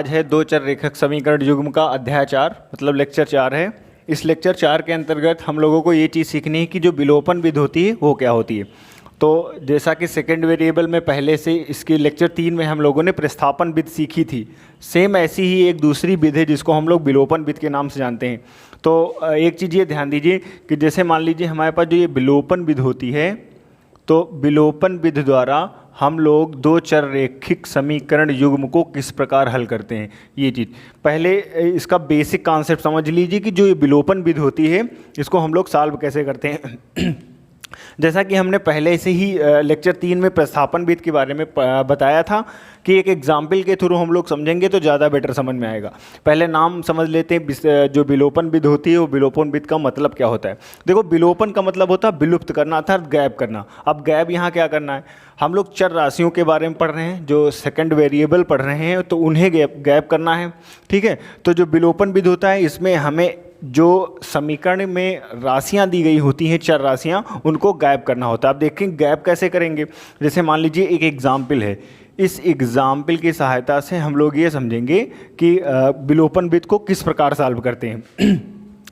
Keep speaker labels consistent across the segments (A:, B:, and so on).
A: आज है दो चर रेखक समीकरण युग्म का अध्याय 4 मतलब लेक्चर 4 है। इस लेक्चर 4 के अंतर्गत हम लोगों को ये चीज़ सीखनी है कि जो विलोपन विधि होती है वो क्या होती है। तो जैसा कि सेकंड वेरिएबल में पहले से इसकी लेक्चर 3 में हम लोगों ने प्रतिस्थापन विधि सीखी थी, सेम ऐसी ही एक दूसरी विधि है जिसको हम लोग विलोपन विधि के नाम से जानते हैं। तो एक चीज़ ये ध्यान दीजिए कि जैसे मान लीजिए हमारे पास जो ये विलोपन विधि होती है, तो विलोपन विधि द्वारा हम लोग दो चर रैखिक समीकरण युग्म को किस प्रकार हल करते हैं। ये चीज़ पहले इसका बेसिक कॉन्सेप्ट समझ लीजिए कि जो ये विलोपन विधि होती है इसको हम लोग सॉल्व कैसे करते हैं। जैसा कि हमने पहले से ही लेक्चर 3 में प्रतिस्थापन विधि के बारे में बताया था कि एक एग्जाम्पल के थ्रू हम लोग समझेंगे तो ज़्यादा बेटर समझ में आएगा। पहले नाम समझ लेते हैं, जो विलोपन विधि होती है वो विलोपन विधि का मतलब क्या होता है। देखो, विलोपन का मतलब होता है विलुप्त करना अर्थात गायब करना। अब गायब यहाँ क्या करना है, हम लोग चर राशियों के बारे में पढ़ रहे हैं, जो सेकंड वेरिएबल पढ़ रहे हैं, तो उन्हें गायब करना है। ठीक है, तो जो विलोपन विधि होता है इसमें हमें जो समीकरण में राशियां दी गई होती हैं, चर राशियां, उनको गायब करना होता है। आप देखें गायब कैसे करेंगे। जैसे मान लीजिए एक एग्जाम्पल है, इस एग्जाम्पल की सहायता से हम लोग ये समझेंगे कि विलोपन विधि को किस प्रकार सॉल्व करते हैं।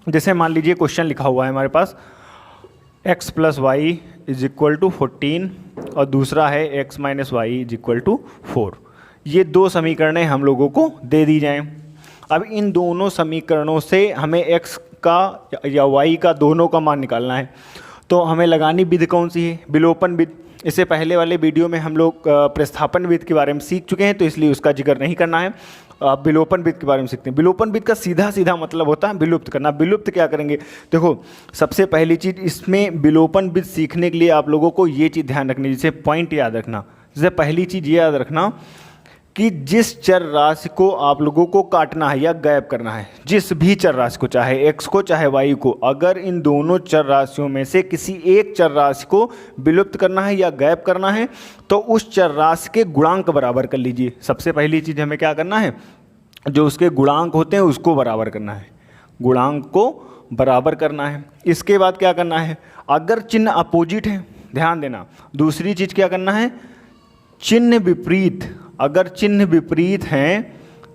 A: जैसे मान लीजिए क्वेश्चन लिखा हुआ है हमारे पास x + y = 14 और दूसरा है x - y = 4। ये दो समीकरणें हम लोगों को दे दी जाएं। अब इन दोनों समीकरणों से हमें x का या y का दोनों का मान निकालना है। तो हमें लगानी विधि कौन सी है, विलोपन विधि। इससे पहले वाले वीडियो में हम लोग प्रतिस्थापन विधि के बारे में सीख चुके हैं, तो इसलिए उसका जिक्र नहीं करना है। अब विलोपन विधि के बारे में सीखते हैं। विलोपन विधि का सीधा सीधा मतलब होता है विलुप्त करना। विलुप्त क्या करेंगे, देखो सबसे पहली चीज़ इसमें विलोपन विधि सीखने के लिए आप लोगों को ये चीज़ ध्यान रखनी, जैसे पॉइंट याद रखना। जैसे पहली चीज़ ये याद रखना कि जिस चर राशि को आप लोगों को काटना है या गायब करना है, जिस भी चर राशि को, चाहे x को चाहे y को, अगर इन दोनों चर राशियों में से किसी एक चर राशि को विलुप्त करना है या गायब करना है, तो उस चर राशि के गुणांक बराबर कर लीजिए। सबसे पहली चीज़ हमें क्या करना है, जो उसके गुणांक होते हैं उसको बराबर करना है, गुणांक को बराबर करना है। इसके बाद क्या करना है, अगर चिन्ह अपोजिट है, ध्यान देना। दूसरी चीज़ क्या करना है, चिन्ह विपरीत। अगर चिन्ह विपरीत हैं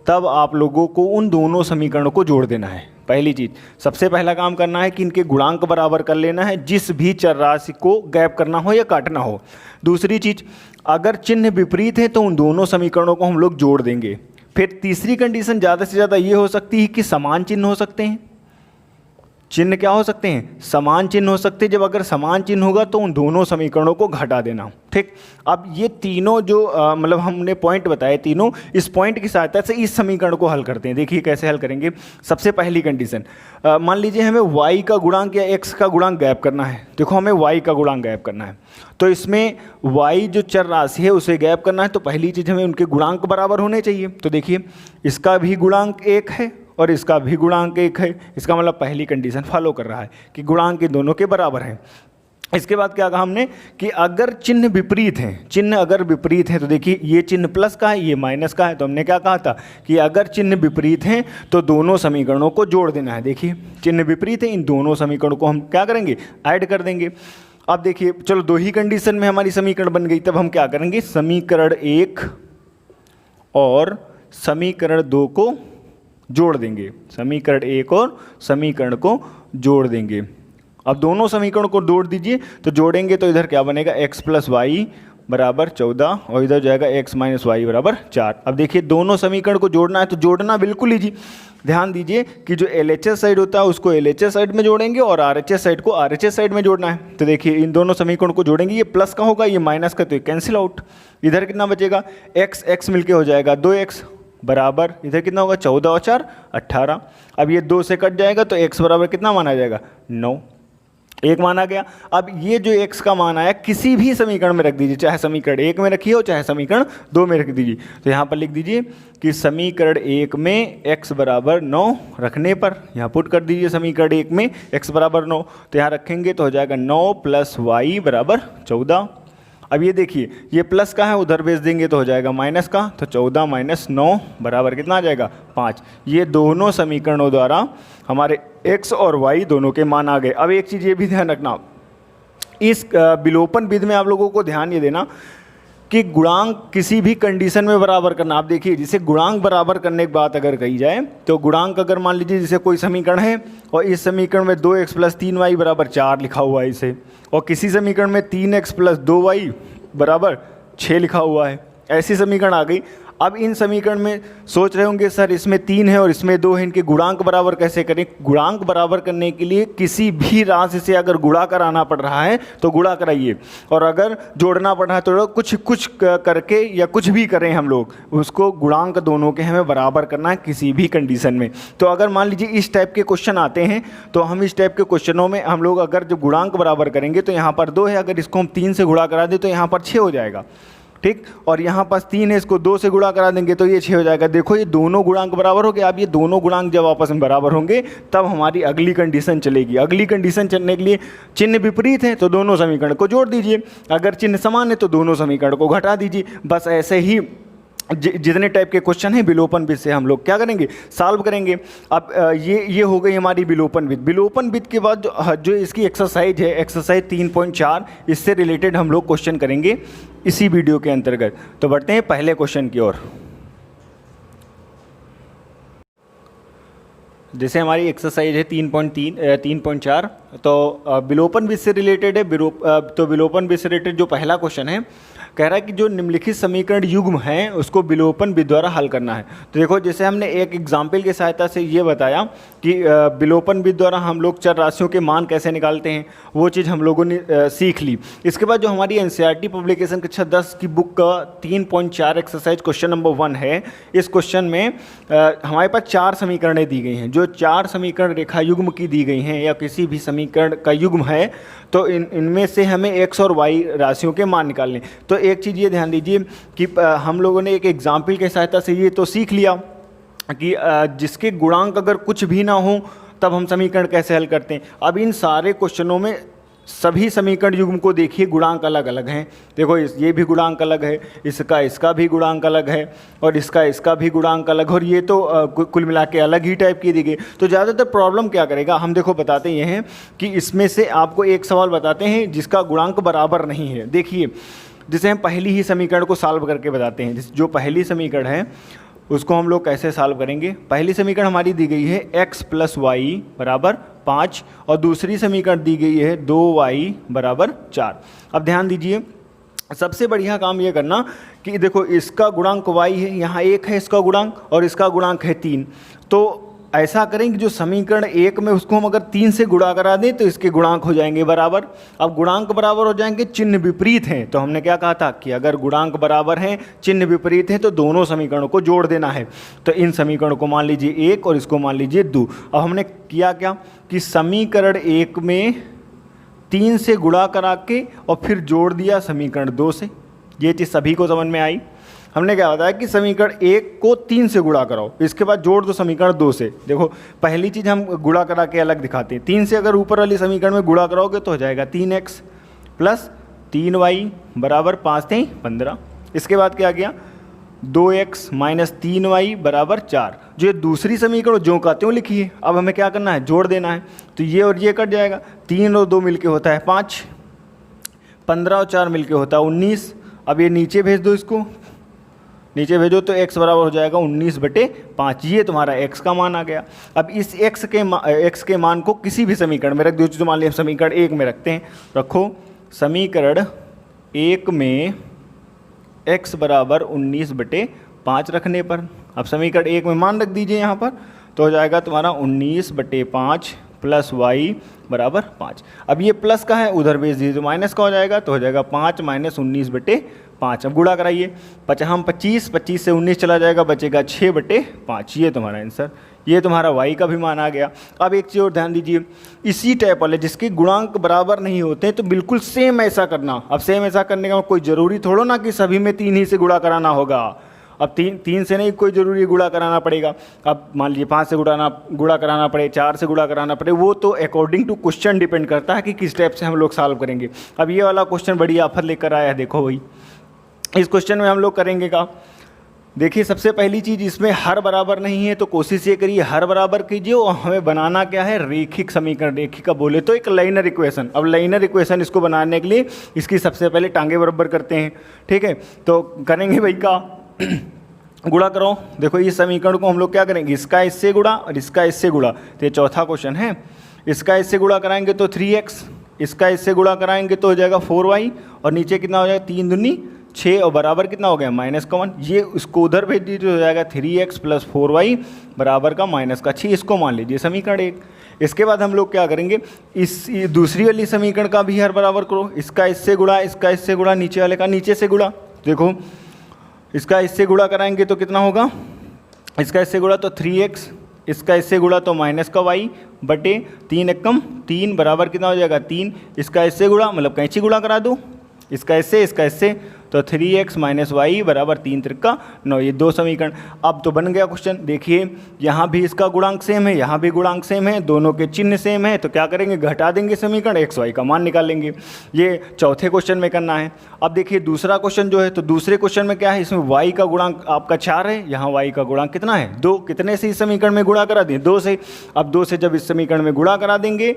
A: तब आप लोगों को उन दोनों समीकरणों को जोड़ देना है। पहली चीज़, सबसे पहला काम करना है कि इनके गुणांक बराबर कर लेना है, जिस भी चर राशि को गायब करना हो या काटना हो। दूसरी चीज़, अगर चिन्ह विपरीत है तो उन दोनों समीकरणों को हम लोग जोड़ देंगे। फिर तीसरी कंडीशन ज़्यादा से ज़्यादा ये हो सकती है कि समान चिन्ह हो सकते हैं। चिन्ह क्या हो सकते हैं, समान चिन्ह हो सकते हैं। जब अगर समान चिन्ह होगा तो उन दोनों समीकरणों को घटा देना। ठीक, अब ये तीनों जो मतलब हमने पॉइंट बताए तीनों, इस पॉइंट की सहायता से इस समीकरण को हल करते हैं। देखिए कैसे हल करेंगे। सबसे पहली कंडीशन, मान लीजिए हमें y का गुणांक या x का गुणांक गायब करना है। देखो हमें y का गुणांक गायब करना है, तो इसमें y जो चर राशि है उसे गायब करना है। तो पहली चीज़ हमें उनके गुणांक बराबर होने चाहिए। तो देखिए इसका भी गुणांक 1 है और इसका भी गुणांक 1 है। इसका मतलब पहली कंडीशन फॉलो कर रहा है कि गुणांक के दोनों के बराबर हैं। इसके बाद क्या कहा हमने कि अगर चिन्ह विपरीत हैं, चिन्ह अगर विपरीत हैं, तो देखिए ये चिन्ह प्लस का है, ये माइनस का है। तो हमने क्या कहा था कि अगर चिन्ह विपरीत हैं तो दोनों समीकरणों को जोड़ देना है। देखिए चिन्ह विपरीत है, इन दोनों समीकरणों को हम क्या करेंगे, ऐड कर देंगे। अब देखिए चलो दो ही कंडीशन में हमारी समीकरण बन गई, तब हम क्या करेंगे, समीकरण 1 और समीकरण 2 को जोड़ देंगे। समीकरण 1 और समीकरण को जोड़ देंगे। अब दोनों समीकरण को जोड़ दीजिए, तो जोड़ेंगे तो इधर क्या बनेगा, x + y = 14 और इधर जाएगा x - y = 4। अब देखिए दोनों समीकरण को जोड़ना है, तो जोड़ना बिल्कुल ईजी। ध्यान दीजिए कि जो LHS साइड होता है उसको LHS साइड में जोड़ेंगे और RHS साइड को RHS साइड में जोड़ना है। तो देखिए इन दोनों समीकरण को जोड़ेंगे, ये प्लस का होगा, ये माइनस का, तो ये कैंसिल आउट। इधर कितना बचेगा, x मिलके हो जाएगा 2x बराबर, इधर कितना होगा 14 और 4 18। अब ये 2 से कट जाएगा तो x बराबर कितना माना जाएगा, 9, 1 माना गया। अब ये जो x का मान आया किसी भी समीकरण में रख दीजिए, चाहे समीकरण 1 में रखिए हो चाहे समीकरण 2 में रख दीजिए। तो यहाँ पर लिख दीजिए कि समीकरण 1 में x = 9 रखने पर, यहाँ पुट कर दीजिए समीकरण 1 में x = 9, तो यहाँ रखेंगे तो हो जाएगा 9 + y = 14। अब ये देखिए ये प्लस का है, उधर भेज देंगे तो हो जाएगा माइनस का, तो 14 - 9 बराबर कितना आ जाएगा, 5। ये दोनों समीकरणों द्वारा हमारे x और y दोनों के मान आ गए। अब एक चीज़ ये भी ध्यान रखना, इस विलोपन विधि में आप लोगों को ध्यान ये देना कि गुणांक किसी भी कंडीशन में बराबर करना। आप देखिए, जिसे गुणांक बराबर करने की बात अगर कही जाए तो गुणांक अगर मान लीजिए जैसे कोई समीकरण है और इस समीकरण में 2x + 3y = 4 लिखा हुआ है इसे, और किसी समीकरण में 3x + 2y = 6 लिखा हुआ है, ऐसी समीकरण आ गई। अब इन समीकरण में सोच रहे होंगे सर इसमें 3 है और इसमें 2 है, इनके गुणांक बराबर कैसे करें? गुणांक बराबर करने के लिए किसी भी राशि से अगर गुणा कराना पड़ रहा है तो गुणा कराइए, और अगर जोड़ना पड़ रहा है तो कुछ करके या कुछ भी करें हम लोग, उसको गुणांक दोनों के हमें बराबर करना है किसी भी कंडीशन में। तो अगर मान लीजिए इस टाइप के क्वेश्चन आते हैं तो हम इस टाइप के क्वेश्चनों में हम लोग अगर जब गुणांक बराबर करेंगे तो यहाँ पर 2 है, अगर इसको हम 3 से गुणा करा दें तो यहाँ पर 6 हो जाएगा, ठीक। और यहाँ पास 3 है, इसको 2 से गुणा करा देंगे तो ये 6 हो जाएगा। देखो ये दोनों गुणांक बराबर हो गए। अब ये दोनों गुणांक जब आपस में बराबर होंगे तब हमारी अगली कंडीशन चलेगी। अगली कंडीशन चलने के लिए चिन्ह विपरीत है तो दोनों समीकरण को जोड़ दीजिए, अगर चिन्ह समान है तो दोनों समीकरण को घटा दीजिए। बस ऐसे ही जितने टाइप के क्वेश्चन हैं विलोपन विधि से हम लोग क्या करेंगे? सॉल्व करेंगे। अब ये हो गई हमारी विलोपन विधि। विलोपन विधि के बाद जो इसकी एक्सरसाइज है, एक्सरसाइज 3.4, इससे रिलेटेड हम लोग क्वेश्चन करेंगे इसी वीडियो के अंतर्गत। तो बढ़ते हैं पहले क्वेश्चन की ओर। जैसे हमारी एक्सरसाइज है 3.4, तो विलोपन विधि से रिलेटेड है। तो विलोपन विधि से रिलेटेड जो पहला क्वेश्चन है कह रहा है कि जो निम्नलिखित समीकरण युग्म हैं उसको विलोपन विधि द्वारा हल करना है। तो देखो, जैसे हमने एक एग्जाम्पल की सहायता से ये बताया कि विलोपन विधि द्वारा हम लोग चर राशियों के मान कैसे निकालते हैं, वो चीज़ हम लोगों ने सीख ली। इसके बाद जो हमारी एनसीईआरटी पब्लिकेशन कक्षा 10 की बुक का 3.4 एक्सरसाइज क्वेश्चन नंबर 1 है, इस क्वेश्चन में हमारे पास 4 समीकरणें दी गई हैं। जो 4 समीकरण रेखा युग्म की दी गई हैं या किसी भी समीकरण का युग्म है, तो इनमें से हमें x और y राशियों के मान निकालने। तो एक चीज़ ये ध्यान दीजिए कि हम लोगों ने एक एग्जाम्पल की सहायता से ये तो सीख लिया कि जिसके गुणांक अगर कुछ भी ना हो तब हम समीकरण कैसे हल करते हैं। अब इन सारे क्वेश्चनों में सभी समीकरण युग्म को देखिए, गुणांक अलग अलग हैं। देखो ये भी गुणांक अलग है, इसका भी गुणांक अलग है, और इसका भी गुणांक अलग, और ये तो कुल मिला के अलग ही टाइप की दी गई। तो ज़्यादातर प्रॉब्लम क्या करेगा, हम देखो बताते ये हैं कि इसमें से आपको एक सवाल बताते हैं जिसका गुणांक बराबर नहीं है। देखिए, जिसे हम पहली ही समीकरण को सॉल्व करके बताते हैं। जो पहली समीकरण है उसको हम लोग कैसे सॉल्व करेंगे? पहली समीकरण हमारी दी गई है x + y = 5, और दूसरी समीकरण दी गई है 2y = 4। अब ध्यान दीजिए, सबसे बढ़िया काम ये करना कि देखो इसका गुणांक y है, यहाँ 1 है इसका गुणांक, और इसका गुणांक है 3। तो ऐसा करें कि जो समीकरण 1 में उसको हम अगर 3 से गुणा करा दें तो इसके गुणांक हो जाएंगे बराबर। अब गुणांक बराबर हो जाएंगे, चिन्ह विपरीत हैं, तो हमने क्या कहा था कि अगर गुणांक बराबर हैं, चिन्ह विपरीत हैं, तो दोनों समीकरणों को जोड़ देना है। तो इन समीकरणों को मान लीजिए 1 और इसको मान लीजिए 2। अब हमने किया क्या कि समीकरण 1 में 3 से गुणा करा के और फिर जोड़ दिया समीकरण 2 से। ये चीज़ सभी को समझ में आई। हमने क्या बताया कि समीकरण 1 को 3 से गुणा कराओ, इसके बाद जोड़ दो समीकरण 2 से। देखो, पहली चीज़ हम गुणा करा के अलग दिखाते हैं। 3 से अगर ऊपर वाली समीकरण में गुणा कराओगे तो हो जाएगा 3x + 3y = 5 × 15। इसके बाद क्या गया, 2x - 3y = 4। जो दूसरी समीकरण जो कहते हो लिखिए। अब हमें क्या करना है, जोड़ देना है। तो ये और ये कट जाएगा, 3 और 2 मिलके होता है 5, 15 और 4 मिलके होता है 19। अब ये नीचे भेज दो, इसको नीचे भेजो तो x बराबर हो जाएगा 19/5। ये तुम्हारा x का मान आ गया। अब इस x के मान को किसी भी समीकरण में रख दो। जो मान लिया समीकरण 1 में रखते हैं, रखो समीकरण 1 में x = 19/5 रखने पर। अब समीकरण 1 में मान रख दीजिए यहाँ पर, तो हो जाएगा तुम्हारा 19/5 + y = 5। अब ये प्लस का है, उधर भेज दीजिए तो माइनस का हो जाएगा, तो हो जाएगा 5 - 19/5। अब गुणा कराइए, 25 से 19 चला जाएगा, बचेगा 6/5। ये तुम्हारा आंसर, ये तुम्हारा y का भी मान आ गया। अब एक चीज़ और ध्यान दीजिए, इसी टाइप वाले जिसके गुणांक बराबर नहीं होते तो बिल्कुल सेम ऐसा करना। अब सेम ऐसा करने का कोई ज़रूरी थोड़ा ना कि सभी में 3 ही से गुणा कराना होगा। अब 3 से नहीं कोई ज़रूरी गुणा कराना पड़ेगा। अब मान लीजिए 5 से गुणा कराना पड़े, 4 से गुणा कराना पड़े, वो तो अकॉर्डिंग टू क्वेश्चन डिपेंड करता है कि किस टाइप से हम लोग सॉल्व करेंगे। अब ये वाला क्वेश्चन बड़ी आफत लेकर आया है। देखो भाई, इस क्वेश्चन में हम लोग करेंगे क्या, देखिए सबसे पहली चीज़, इसमें हर बराबर नहीं है तो कोशिश ये करिए हर बराबर कीजिए, और हमें बनाना क्या है, रेखिक समीकरण। रेखिक का बोले तो एक लाइनर इक्वेशन। अब लाइनर इक्वेशन इसको बनाने के लिए इसकी सबसे पहले टांगे बराबर करते हैं, ठीक है। तो करेंगे भाई का गुणा करो। देखो इस समीकरण को हम लोग क्या करेंगे, इसका इससे गुणा और इसका इससे गुणा। तो ये चौथा क्वेश्चन है। इसका इससे गुणा कराएंगे तो 3x, इसका इससे गुणा कराएंगे तो हो जाएगा 4y, और नीचे कितना हो जाएगा 3 दूनी 6, और बराबर कितना हो गया -1। ये उसको उधर भेज दीजिए, हो जाएगा 3x + 4y बराबर का -6। इसको मान लीजिए समीकरण 1। इसके बाद हम लोग क्या करेंगे, इस दूसरी वाली समीकरण का भी हर बराबर करो। इसका इससे गुणा, इसका इससे गुणा, नीचे वाले का नीचे से गुणा। देखो इसका इससे गुणा कराएंगे तो कितना होगा, इसका इससे गुणा तो 3x, इसका इससे गुणा तो -y बटे 3 एकम 3 बराबर कितना हो जाएगा 3। इसका इससे गुणा मतलब कैंची गुणा करा दो, इसका इससे तो 3x - y बराबर 3 त्रिका 9। ये 2 समीकरण। अब तो बन गया क्वेश्चन। देखिए यहाँ भी इसका गुणांक सेम है, यहाँ भी गुणांक सेम है, दोनों के चिन्ह सेम है, तो क्या करेंगे, घटा देंगे समीकरण, x y का मान निकालेंगे। ये चौथे क्वेश्चन में करना है। अब देखिए दूसरा क्वेश्चन जो है, तो दूसरे क्वेश्चन में क्या है, इसमें y का गुणांक आपका 4 है, यहाँ y का गुणांक कितना है 2। कितने से इस समीकरण में गुणा करा दें, 2 से। अब 2 से जब इस समीकरण में गुणा करा देंगे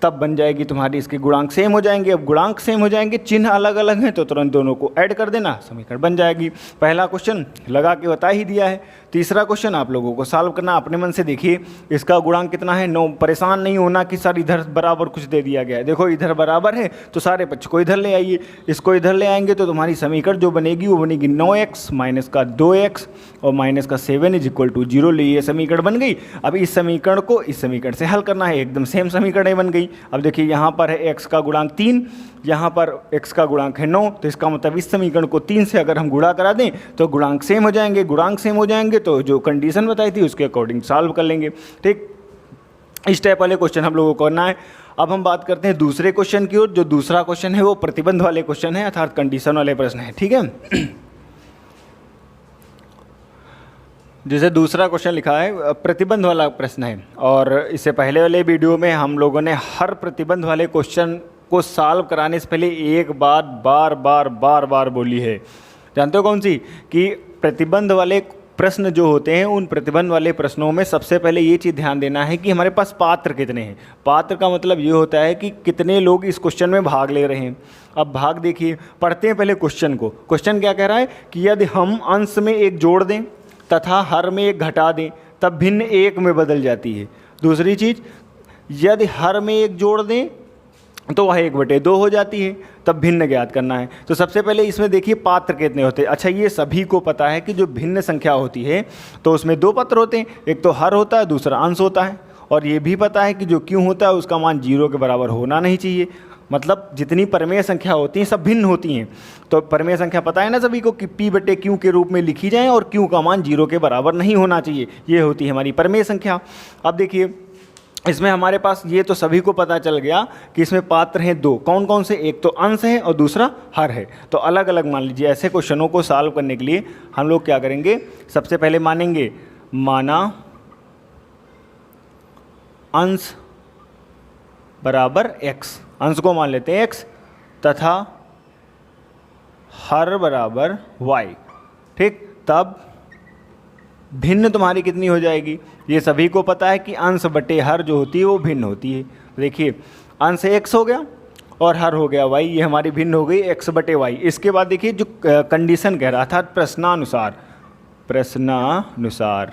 A: तब बन जाएगी तुम्हारी, इसके गुणांक सेम हो जाएंगे। अब गुणांक सेम हो जाएंगे, चिन्ह अलग अलग हैं, तो तुरंत दोनों को ऐड कर देना, समीकरण बन जाएगी। पहला क्वेश्चन लगा के बता ही दिया है। तीसरा क्वेश्चन आप लोगों को सॉल्व करना अपने मन से। देखिए इसका गुणांक कितना है 9। परेशान नहीं होना कि सर इधर बराबर कुछ दे दिया गया है। देखो इधर बराबर है तो सारे पक्ष को इधर ले आइए, इसको इधर ले आएंगे तो तुम्हारी समीकरण जो बनेगी वो बनेगी 9x - 2x और -7 = 0। ये समीकरण बन गई। अब इस समीकरण को इस समीकरण से हल करना है, एकदम सेम समीकरण बन गई। अब देखिए यहाँ पर है x का गुणांक 3, यहाँ पर x का गुणांक है 9, तो इसका मतलब इस समीकरण को 3 से अगर हम गुणा करा दें तो गुणांक सेम हो जाएंगे। गुणांक सेम हो जाएंगे तो जो कंडीशन बताई थी उसके अकॉर्डिंग सॉल्व कर लेंगे, ठीक। इस टाइप वाले क्वेश्चन हम लोगों को करना है। अब हम बात करते हैं दूसरे क्वेश्चन की ओर। जो दूसरा क्वेश्चन है वो प्रतिबंध वाले क्वेश्चन है, अर्थात कंडीशन वाले प्रश्न है, ठीक है। जैसे दूसरा क्वेश्चन लिखा है प्रतिबंध वाला प्रश्न है, और इससे पहले वाले वीडियो में हम लोगों ने हर प्रतिबंध वाले क्वेश्चन को सॉल्व कराने से पहले एक बात बार बार बोली है। जानते हो कौन सी, कि प्रतिबंध वाले प्रश्न जो होते हैं उन प्रतिबंध वाले प्रश्नों में सबसे पहले ये चीज़ ध्यान देना है कि हमारे पास पात्र कितने हैं। पात्र का मतलब ये होता है कि कितने लोग इस क्वेश्चन में भाग ले रहे हैं। अब भाग देखिए, पढ़ते हैं पहले क्वेश्चन को। क्वेश्चन क्या कह रहा है कि यदि हम अंश में एक जोड़ दें तथा हर में एक घटा दें तब भिन्न एक में बदल जाती है। दूसरी चीज़, यदि हर में एक जोड़ दें तो वह 1/2 हो जाती है, तब भिन्न ज्ञात करना है। तो सबसे पहले इसमें देखिए पात्र कितने होते हैं। अच्छा, ये सभी को पता है कि जो भिन्न संख्या होती है तो उसमें 2 पात्र होते हैं, एक तो हर होता है, दूसरा अंश होता है। और ये भी पता है कि जो क्यों होता है उसका मान 0 के बराबर होना नहीं चाहिए। मतलब जितनी परमेय संख्या होती हैं सब भिन्न होती हैं। तो परमेय संख्या पता है ना सभी को कि P/Q के रूप में लिखी जाए और Q का मान 0 के बराबर नहीं होना चाहिए। ये होती है हमारी परमेय संख्या। अब देखिए इसमें हमारे पास ये तो सभी को पता चल गया कि इसमें पात्र हैं 2। कौन कौन से, एक तो अंश है और दूसरा हर है। तो अलग अलग मान लीजिए। ऐसे क्वेश्चनों को सॉल्व करने के लिए हम लोग क्या करेंगे, सबसे पहले मानेंगे माना अंश बराबर x, अंश को मान लेते हैं x, तथा हर बराबर y, ठीक। तब भिन्न तुम्हारी कितनी हो जाएगी, ये सभी को पता है कि अंश बटे हर जो होती है वो भिन्न होती है। देखिए अंश x हो गया और हर हो गया y, ये हमारी भिन्न हो गई x/y। इसके बाद देखिए जो कंडीशन कह रहा था प्रश्नानुसार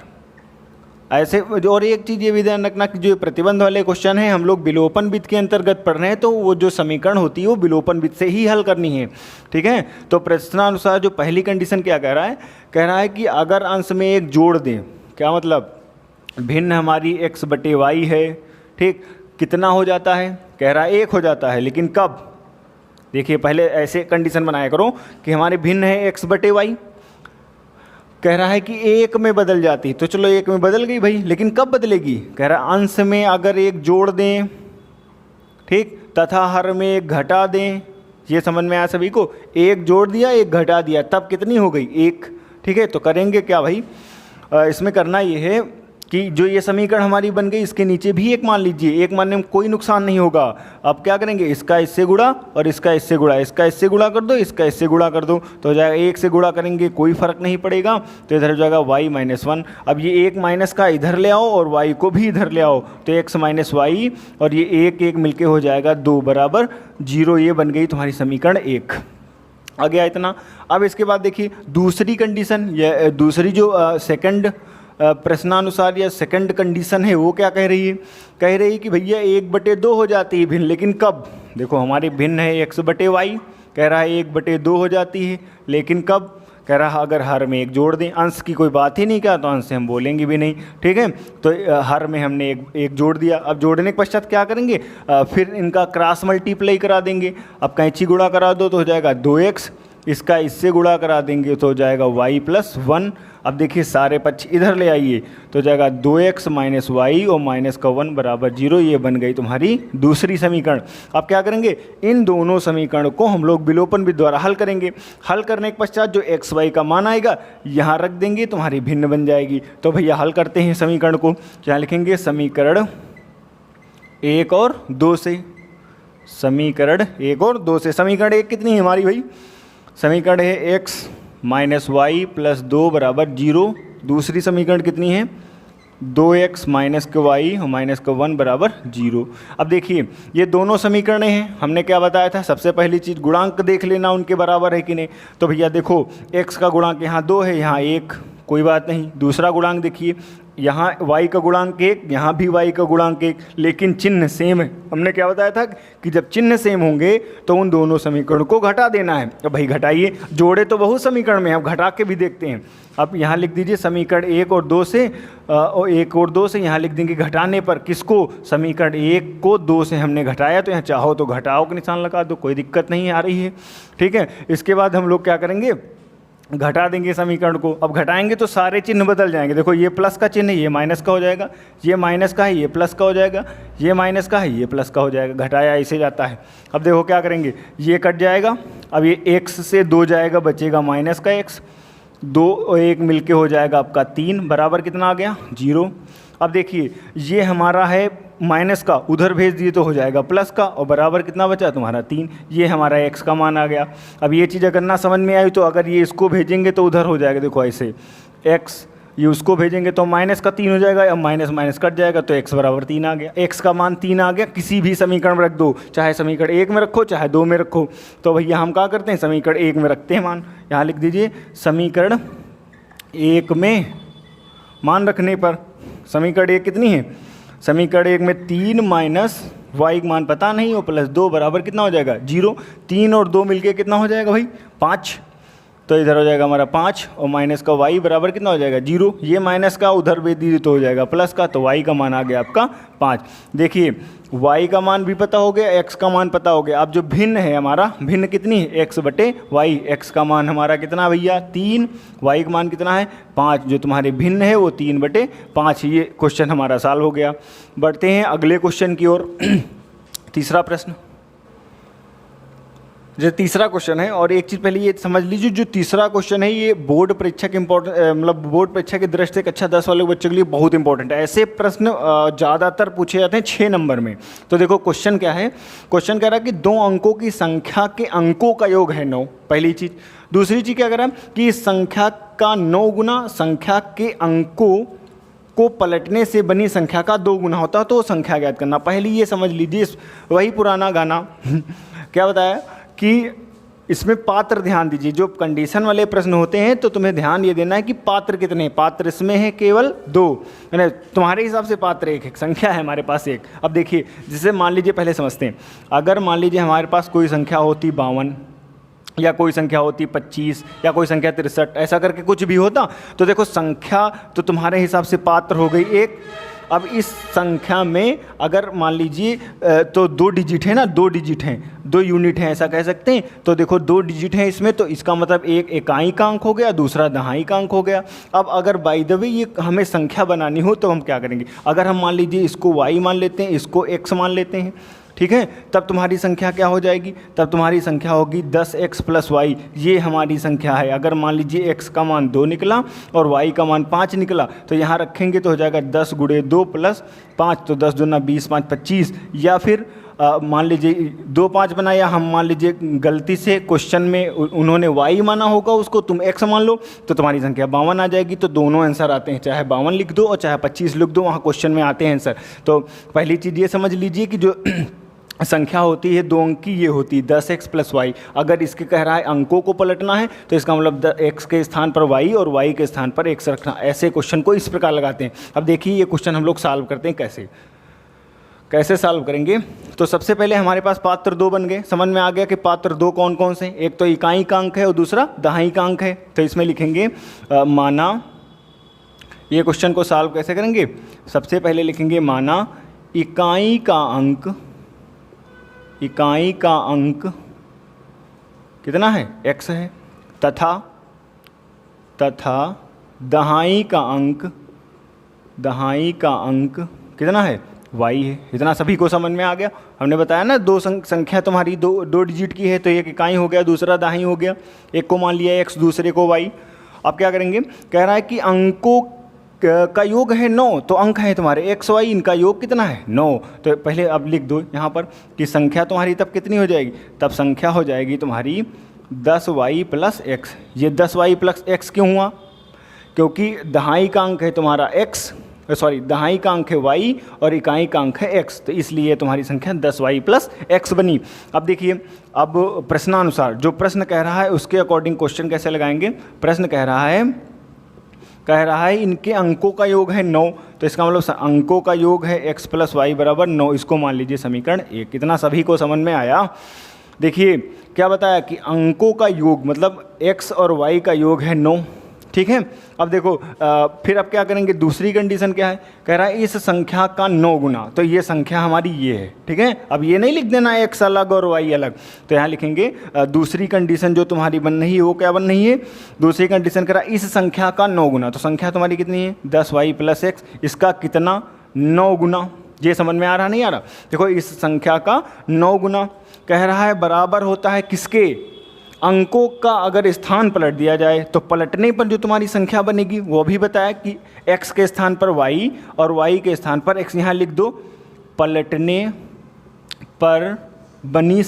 A: ऐसे। और एक चीज़ ये भी ध्यान रखना कि जो प्रतिबंध वाले क्वेश्चन हैं हम लोग विलोपन विधि के अंतर्गत पढ़ रहे हैं, तो वो जो समीकरण होती है वो विलोपन विधि से ही हल करनी है, ठीक है। तो प्रश्नानुसार जो पहली कंडीशन क्या कह रहा है कि अगर अंश में एक जोड़ दें, क्या मतलब, भिन्न हमारी x/y है, ठीक। कितना हो जाता है, कह रहा है 1 हो जाता है, लेकिन कब। देखिए पहले ऐसे कंडीशन बनाया करो कि हमारे भिन्न है x/y, कह रहा है कि 1 में बदल जाती, तो चलो 1 में बदल गई भाई, लेकिन कब बदलेगी, कह रहा है अंश में अगर एक जोड़ दें, ठीक, तथा हर में एक घटा दें। ये समझ में आया सभी को, एक जोड़ दिया एक घटा दिया, तब कितनी हो गई 1, ठीक है। तो करेंगे क्या भाई, इसमें करना ये है कि जो ये समीकरण हमारी बन गई इसके नीचे भी एक मान लीजिए, एक मानने में कोई नुकसान नहीं होगा। अब क्या करेंगे, इसका इससे गुणा और इसका इससे गुणा, इसका इससे गुणा कर दो, इसका इससे गुणा कर दो, तो हो जाएगा एक से गुणा करेंगे कोई फर्क नहीं पड़ेगा, तो इधर हो जाएगा y-1। अब ये एक माइनस का इधर ले आओ और y को भी इधर ले आओ, तो x माइनस वाई और ये एक एक मिलके हो जाएगा 2 बराबर 0। ये बन गई तुम्हारी समीकरण 1। आ गया इतना। अब इसके बाद देखिए दूसरी कंडीशन, या दूसरी जो सेकंड प्रश्नानुसार या सेकंड कंडीशन है वो क्या कह रही है, कह रही है कि भैया 1/2 हो जाती है भिन्न, लेकिन कब, देखो हमारी भिन्न है x/y, कह रहा है 1/2 हो जाती है, लेकिन कब, कह रहा है अगर हर में एक जोड़ दें। अंश की कोई बात ही नहीं किया तो अंश से हम बोलेंगे भी नहीं, ठीक है। तो हर में हमने एक जोड़ दिया। अब जोड़ने के पश्चात क्या करेंगे, फिर इनका क्रॉस मल्टीप्लाई करा देंगे। अब कैंची गुणा करा दो तो हो जाएगा 2x, इसका इससे गुणा करा देंगे तो हो जाएगा y+1। अब देखिए सारे पक्ष इधर ले आइए तो हो जाएगा 2x माइनस वाई और माइनस का 1 बराबर 0। ये बन गई तुम्हारी दूसरी समीकरण। अब क्या करेंगे, इन दोनों समीकरण को हम लोग विलोपन विधि द्वारा हल करेंगे। हल करने के पश्चात जो x y का मान आएगा यहाँ रख देंगे, तुम्हारी भिन्न बन जाएगी। तो भैया हल करते हैं समीकरण को। क्या लिखेंगे, समीकरण 1 और 2 से, समीकरण 1 और 2 से। समीकरण 1 कितनी है हमारी भाई, समीकरण है x माइनस वाई प्लस 2 बराबर 0। दूसरी समीकरण कितनी है, 2x माइनस का वाई और माइनस का 1 बराबर 0। अब देखिए ये दोनों समीकरण हैं, हमने क्या बताया था, सबसे पहली चीज़ गुणांक देख लेना उनके बराबर है कि नहीं। तो भैया देखो x का गुणांक यहाँ 2 है, यहाँ 1, कोई बात नहीं। दूसरा गुणांक देखिए, यहाँ y का गुणांक 1, यहाँ भी y का गुणांक 1, लेकिन चिन्ह सेम है। हमने क्या बताया था कि जब चिन्ह सेम होंगे तो उन दोनों समीकरण को घटा देना है। अब भाई घटाइए, जोड़े तो बहुत समीकरण में, अब घटा के भी देखते हैं। अब यहाँ लिख दीजिए समीकरण 1 और 2 से, और 1 और 2 से यहाँ लिख देंगे घटाने पर किसको, समीकरण 1 को 2 से हमने घटाया, तो यहाँ चाहो तो घटाओ का निशान लगा दो, कोई दिक्कत नहीं आ रही है, ठीक है। इसके बाद हम लोग क्या करेंगे, घटा देंगे समीकरण को। अब घटाएंगे तो सारे चिन्ह बदल जाएंगे। देखो ये प्लस का चिन्ह है, ये माइनस का हो जाएगा, ये माइनस का है, ये प्लस का हो जाएगा, ये माइनस का है, ये प्लस का हो जाएगा। घटाया ऐसे जाता है। अब देखो क्या करेंगे, ये कट जाएगा, अब ये x से 2 जाएगा, बचेगा माइनस का x, 2 और 1 मिलके हो जाएगा आपका 3 बराबर कितना आ गया, 0। अब देखिए ये हमारा है माइनस का, उधर भेज दिए तो हो जाएगा प्लस का, और बराबर कितना बचा तुम्हारा 3। ये हमारा x का मान आ गया। अब ये चीज़ अगर ना समझ में आई तो अगर ये इसको भेजेंगे तो उधर हो जाएगा, देखो ऐसे x, ये उसको भेजेंगे तो माइनस का 3 हो जाएगा, अब माइनस माइनस कट जाएगा तो x बराबर 3 आ गया। x का मान 3 आ गया, किसी भी समीकरण में रख दो, चाहे समीकरण 1 में रखो चाहे 2 में रखो। तो भैया हम क्या करते हैं, समीकरण 1 में रखते हैं मान। यहाँ लिख दीजिए समीकरण 1 में मान रखने पर, समीकरण 1 कितनी है, समीकरण 1 में 3 माइनस वाई मान पता नहीं हो प्लस 2 बराबर कितना हो जाएगा, 0। 3 और 2 मिलके कितना हो जाएगा भाई, 5। तो इधर हो जाएगा हमारा 5 और माइनस का y बराबर कितना हो जाएगा, 0। ये माइनस का उधर भेज दीजिए तो हो जाएगा प्लस का, तो y का मान आ गया आपका 5। देखिए y का मान भी पता हो गया, x का मान पता हो गया। अब जो भिन्न है हमारा, भिन्न कितनी है, x/y। x का मान हमारा कितना भैया 3, y का मान कितना है 5। जो तुम्हारे भिन्न है वो 3/5। ये क्वेश्चन हमारा सॉल्व हो गया। बढ़ते हैं अगले क्वेश्चन की ओर। तीसरा प्रश्न, जो तीसरा क्वेश्चन है, और एक चीज़ पहले ये समझ लीजिए, जो तीसरा क्वेश्चन है ये बोर्ड परीक्षा के मतलब बोर्ड परीक्षा की दृष्टि से कक्षा 10 वाले बच्चों के लिए बहुत इंपॉर्टेंट है। ऐसे प्रश्न ज़्यादातर पूछे जाते हैं 6 नंबर में। तो देखो क्वेश्चन क्या है, क्वेश्चन कह रहा है कि 2 अंकों की संख्या के अंकों का योग है 9, पहली चीज़। दूसरी चीज़ क्या कह रहा है कि इस संख्या का 9 गुना संख्या के अंकों को पलटने से बनी संख्या का 2 गुना होता है, तो संख्या ज्ञात करना। पहली ये समझ लीजिए, वही पुराना गाना क्या बताया कि इसमें पात्र ध्यान दीजिए। जो कंडीशन वाले प्रश्न होते हैं तो तुम्हें ध्यान ये देना है कि पात्र कितने हैं। पात्र इसमें है केवल 2, यानी तुम्हारे हिसाब से पात्र एक है, संख्या है हमारे पास एक। अब देखिए जैसे मान लीजिए, पहले समझते हैं, अगर मान लीजिए हमारे पास कोई संख्या होती 52 या कोई संख्या होती 25 या कोई संख्या 63, ऐसा करके कुछ भी होता, तो देखो संख्या तो तुम्हारे हिसाब से पात्र हो गई एक। अब इस संख्या में अगर मान लीजिए तो 2 डिजिट है ना, 2 डिजिट हैं, 2 यूनिट हैं, ऐसा कह सकते हैं। तो देखो 2 डिजिट हैं इसमें, तो इसका मतलब एक इकाई का अंक हो गया, दूसरा दहाई का अंक हो गया। अब अगर बाय द वे ये हमें संख्या बनानी हो तो हम क्या करेंगे, अगर हम मान लीजिए इसको y मान लेते हैं, इसको x मान लेते हैं, ठीक है, तब तुम्हारी संख्या क्या हो जाएगी, तब तुम्हारी संख्या होगी 10x + y। ये हमारी संख्या है। अगर मान लीजिए x का मान 2 निकला और y का मान 5 निकला तो यहाँ रखेंगे तो हो जाएगा 10 × 2 + 5, तो 10 दूना 20, 5 25। या फिर मान लीजिए 2 5 बनाया, हम मान लीजिए गलती से क्वेश्चन में उन्होंने y माना होगा, उसको तुम x मान लो तो तुम्हारी संख्या 52 आ जाएगी। तो दोनों आंसर आते हैं, चाहे 52 लिख दो और चाहे 25 लिख दो, वहाँ क्वेश्चन में आते हैं आंसर। तो पहली चीज़ ये समझ लीजिए कि जो संख्या होती है 2 अंक की, ये होती है 10x + y। अगर इसके कह रहा है अंकों को पलटना है तो इसका मतलब x के स्थान पर y और y के स्थान पर x रखना। ऐसे क्वेश्चन को इस प्रकार लगाते हैं। अब देखिए ये क्वेश्चन हम लोग सॉल्व करते हैं कैसे सॉल्व करेंगे। तो सबसे पहले हमारे पास पात्र 2 बन गए। समझ में आ गया कि पात्र 2 कौन कौन से, एक तो इकाई का अंक है और दूसरा दहाई का अंक है। तो इसमें लिखेंगे माना, ये क्वेश्चन को सॉल्व कैसे करेंगे, सबसे पहले लिखेंगे माना इकाई का अंक कितना है, x है, तथा दहाई का अंक कितना है, y है। इतना सभी को समझ में आ गया। हमने बताया ना दो संख्या तुम्हारी दो डिजिट की है, तो एक इकाई हो गया, दूसरा दहाई हो गया। एक को मान लिया x, दूसरे को y। अब क्या करेंगे, कह रहा है कि अंकों का योग है 9, तो अंक है तुम्हारे x y, इनका योग कितना है 9। तो पहले अब लिख दो यहाँ पर कि संख्या तुम्हारी तब कितनी हो जाएगी, तब संख्या हो जाएगी तुम्हारी 10y + x। ये 10y + x क्यों हुआ, क्योंकि दहाई का अंक है तुम्हारा दहाई का अंक है y और इकाई का अंक है x, तो इसलिए तुम्हारी संख्या 10y + x बनी। अब देखिए, अब प्रश्नानुसार जो प्रश्न कह रहा है उसके अकॉर्डिंग क्वेश्चन कैसे लगाएंगे। प्रश्न कह रहा है इनके अंकों का योग है 9, तो इसका मतलब अंकों का योग है x + y = 9। इसको मान लीजिए समीकरण 1। कितना सभी को समझ में आया। देखिए क्या बताया कि अंकों का योग मतलब x और y का योग है 9, ठीक है। अब देखो फिर अब क्या करेंगे, दूसरी कंडीशन क्या है, कह रहा है इस संख्या का 9 गुना, तो ये संख्या हमारी ये है, ठीक है। अब ये नहीं लिख देना x अलग और y अलग, तो यहाँ लिखेंगे दूसरी कंडीशन जो तुम्हारी बन रही है वो क्या बन रही है, दूसरी कंडीशन कह रहा है इस संख्या का 9 गुना, तो संख्या तुम्हारी कितनी है 10y + x, इसका कितना 9 गुना। ये समझ में आ रहा नहीं आ रहा, देखो इस संख्या का 9 गुना कह रहा है बराबर होता है किसके, अंकों का अगर स्थान पलट दिया जाए तो पलटने पर जो तुम्हारी संख्या बनेगी वो भी बताया कि x के स्थान पर y और y के स्थान पर x। यहाँ लिख दो पलटने पर बनी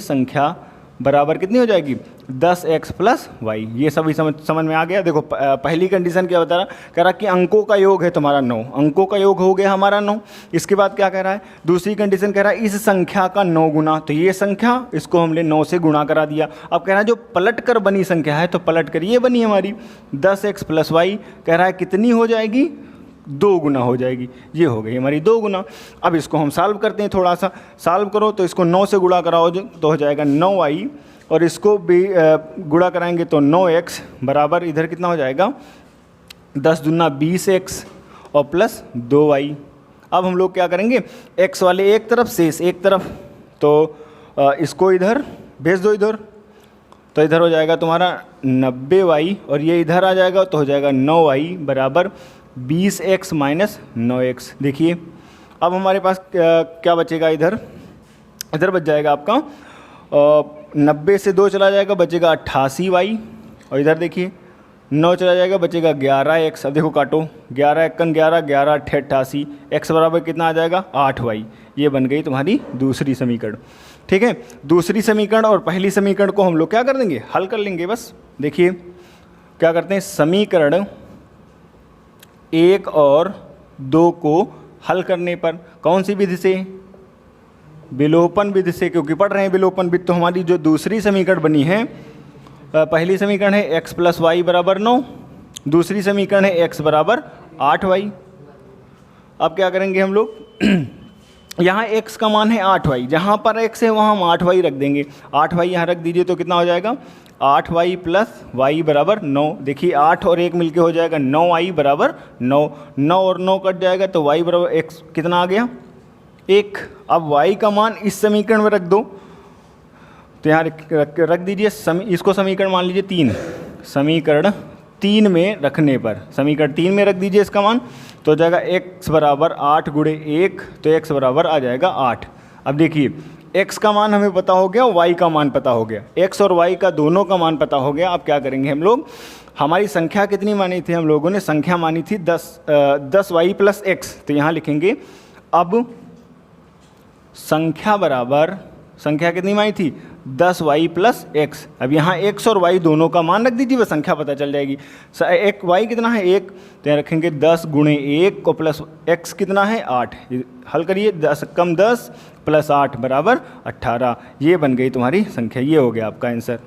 A: संख्या बराबर कितनी हो जाएगी 10x + y। ये सभी समझ में आ गया। देखो पहली कंडीशन क्या बता रहा, कह रहा कि अंकों का योग है तुम्हारा 9, अंकों का योग हो गया हमारा 9। इसके बाद क्या कह रहा है, दूसरी कंडीशन कह रहा है इस संख्या का 9 गुना, तो ये संख्या इसको हमने 9 से गुणा करा दिया। अब कह रहा है जो पलट कर बनी संख्या है, तो पलट कर ये बनी हमारी 10x + y, कह रहा है कितनी हो जाएगी 2 गुना हो जाएगी। ये हो गई हमारी 2 गुना। अब इसको हम सॉल्व करते हैं, थोड़ा सा सॉल्व करो तो इसको 9 से गुणा कराओ तो हो जाएगा 9y, और इसको भी गुणा कराएंगे तो 9x बराबर इधर कितना हो जाएगा 10 दूना 20x और प्लस 2y। अब हम लोग क्या करेंगे, x वाले एक तरफ शेष एक तरफ, तो इसको इधर भेज दो इधर, तो इधर हो जाएगा तुम्हारा 90y और ये इधर आ जाएगा तो हो जाएगा 9y बराबर 20x - 9x। देखिए अब हमारे पास क्या बचेगा, इधर बच जाएगा आपका 90 से 2 चला जाएगा, बचेगा 88y, और इधर देखिए 9 चला जाएगा, बचेगा 11x। अब देखो काटो 11 × 11 11 × 88, x बराबर कितना आ जाएगा 8y। ये बन गई तुम्हारी दूसरी समीकरण, ठीक है। दूसरी समीकरण और पहली समीकरण को हम लोग क्या कर देंगे, हल कर लेंगे बस। देखिए क्या करते हैं, समीकरण 1 और 2 को हल करने पर कौन सी विधि से, विलोपन विधि से, क्योंकि पढ़ रहे हैं विलोपन विधि। तो हमारी जो दूसरी समीकरण बनी है, पहली समीकरण है x + y = 9, दूसरी समीकरण है x = 8y। अब क्या करेंगे हम लोग, यहाँ x का मान है 8y, जहाँ पर x है वहाँ हम 8y रख देंगे। 8y यहाँ रख दीजिए तो कितना हो जाएगा 8y + y = 9। देखिए 8 और 1 मिलके हो जाएगा 9y = 9, 9 और 9 कट जाएगा तो y = x कितना आ गया 1। अब y का मान इस समीकरण में रख दो, तो यहाँ रख दीजिए। इसको समीकरण मान लीजिए 3, समीकरण 3 में रखने पर, समीकरण 3 में रख दीजिए इसका मान, तो हो जाएगा x बराबर 8 गुणे 1, तो x बराबर आ जाएगा 8। अब देखिए x का मान हमें पता हो गया, y का मान पता हो गया, x और y का दोनों का मान पता हो गया। अब क्या करेंगे हम लोग, हमारी संख्या कितनी मानी थी, हम लोगों ने संख्या मानी थी 10y प्लस x, तो यहाँ लिखेंगे अब संख्या बराबर, संख्या कितनी मानी थी 10y प्लस x। अब यहाँ x और y दोनों का मान रख दीजिए, बस संख्या पता चल जाएगी। एक y कितना है 1, तो यहाँ रखेंगे 10 गुणे 1 को प्लस x कितना है 8, हल करिए 10 कम 10 प्लस 8 बराबर 18, ये बन गई तुम्हारी संख्या। ये हो गया आपका आंसर।